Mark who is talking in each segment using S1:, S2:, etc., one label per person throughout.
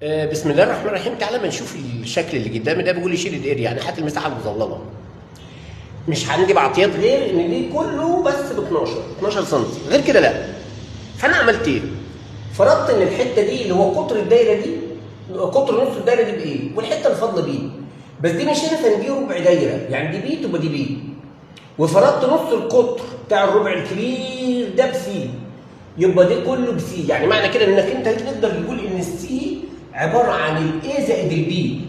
S1: بسم الله الرحمن الرحيم. تعالى ما نشوف الشكل اللي قدامي ده. بيقول لي شيل الاريا، يعني هات المساحه المظلمه. مش هنجيب عطيات غير ان دي كله بس ب 12 سم، غير كده لا. فانا عملت ايه؟ فرضت ان الحته دي اللي هو قطر الدايره دي، قطر نص الدايره دي بايه؟ والحته الفاضله بي. بس دي مش هنا، دي ربع دايره، يعني دي بي تبقى دي بي. وفرضت نص القطر بتاع الربع الكبير ده بسي، يبقى ده كله بسي. يعني معنى كده انك انت تقدر تقول ان السي عباره عن الاي زائد البي.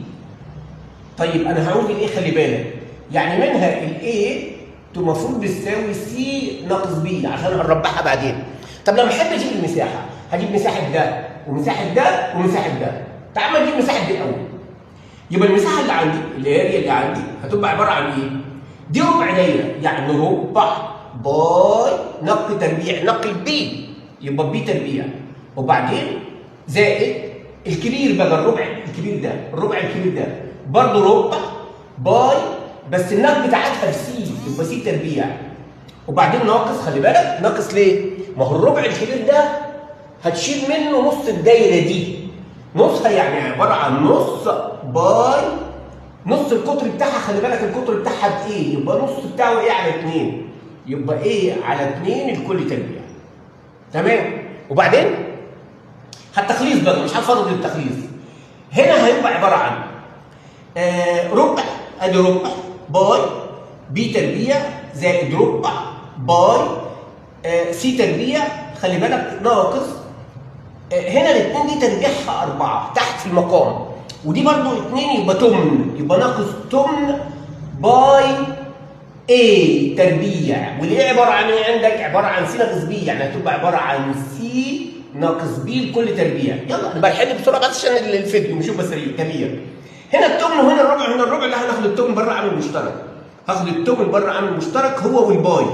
S1: طيب انا هقول الايه، خلي بالك، يعني منها الاي المفروض بتساوي سي ناقص بي عشان هنربحها بعدين. طب لما احب اجيب المساحه، هجيب مساحه ده ومساحه ده ومساحه ده. تعال نجيب مساحه دي الاول. يبقى المساحه اللي عندي، الاريا اللي عندي، هتبقى عباره عن ايه؟ دي ربع دايره، يعني ربع باي نقل تربيع، نقل بي، يبقى بي تربيع، وبعدين زائد الكبير بقى، الربع الكبير ده، الربع الكبير ده برضه ربع باي، بس النقل بتاعتها بسي، يبقى سي تربيع، وبعدين ناقص. خلي بالك ناقص ليه؟ ما هو الربع الكبير ده هتشيل منه نص الدايره دي، نصها يعني عباره عن نص باي، نص القطر بتاعها. خلي بالك القطر بتاعها بايه؟ يبقى نص بتاعه ايه على 2، يبقى ايه على 2 الكل تربيع. تمام؟ وبعدين هالتخليص بقى، مش هنفضل التخليص. هنا هيبقى عباره عن ربع، ادي ربع باي بي تربيع زائد ربع باي سي تربيع. خلي بالك ناقص هنا الاثنين دي تربيعها 4 تحت في المقام، ودي برضو 2 يبقى تمن، يبقى ناقص تمن باي اي تربيع. والايه عباره عن ايه عندك؟ عباره عن سي ناقص بي، يعني هتبقى عباره عن سي ناقص بي لكل تربيع. يلا نبقى نحل بسرعه بس عشان الفيديو نشوف بس كبير. هنا التمن وهنا الربع، هنا الربع اللي هناخد التمن بره عامل مشترك، هاخد التمن بره عامل مشترك هو والباي.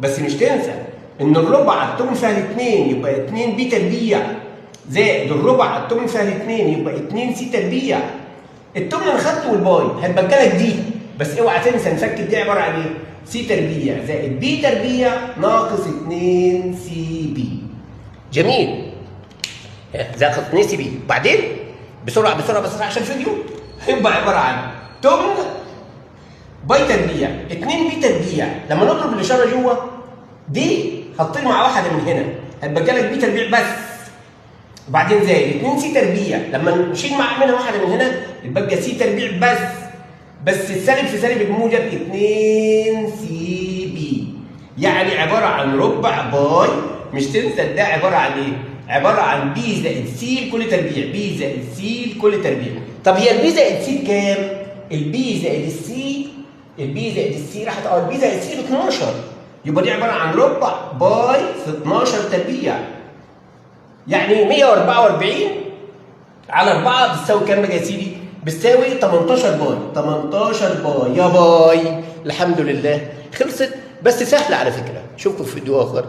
S1: بس مش تنسى ان الربع التمن فيها الاثنين، يبقى 2 بي تربيع زائد الربع التمن فيها الاثنين، يبقى 2 سي تربيع. التمن انا خدته والباي، هتبقى لك دي، بس اوعى تنسى نسكت دي عباره عن ايه؟ سي تربيع زائد بي تربيع ناقص 2 سي بي. جميل. زائد 2 سي بي. بعدين بسرعه بسرعه بسرعه عشان الفيديو، هيبقى عباره عن تمن باي تربيع 2 بي تربيع. لما نضرب الاشاره جوه دي هتطير مع واحده من هنا، هتبقى لك بي تربيع بس، وبعدين زائد 2 سي تربيع. لما نشيل منها واحده من هنا يبقى سي تربيع بس السالب في سالب بموجب 2 سي بي، يعني عباره عن ربع باي. مش تنسى ده عباره عن ايه؟ عباره عن بي زائد سي لكل تربيع، بي زائد سي لكل تربيع. طب هي البي زائد سي بكام؟ البي زائد السي، البي زائد السي راحت البي زائد السي ب 12، يبقى دي عباره عن ربع باي في 12 تربيع، يعني 144 على 4 بتساوي كام بقى يا سيدي؟ بتساوي 18 باي. 18 باي يا باي. الحمد لله خلصت، بس سهله على فكره. اشوفكم في فيديو اخر.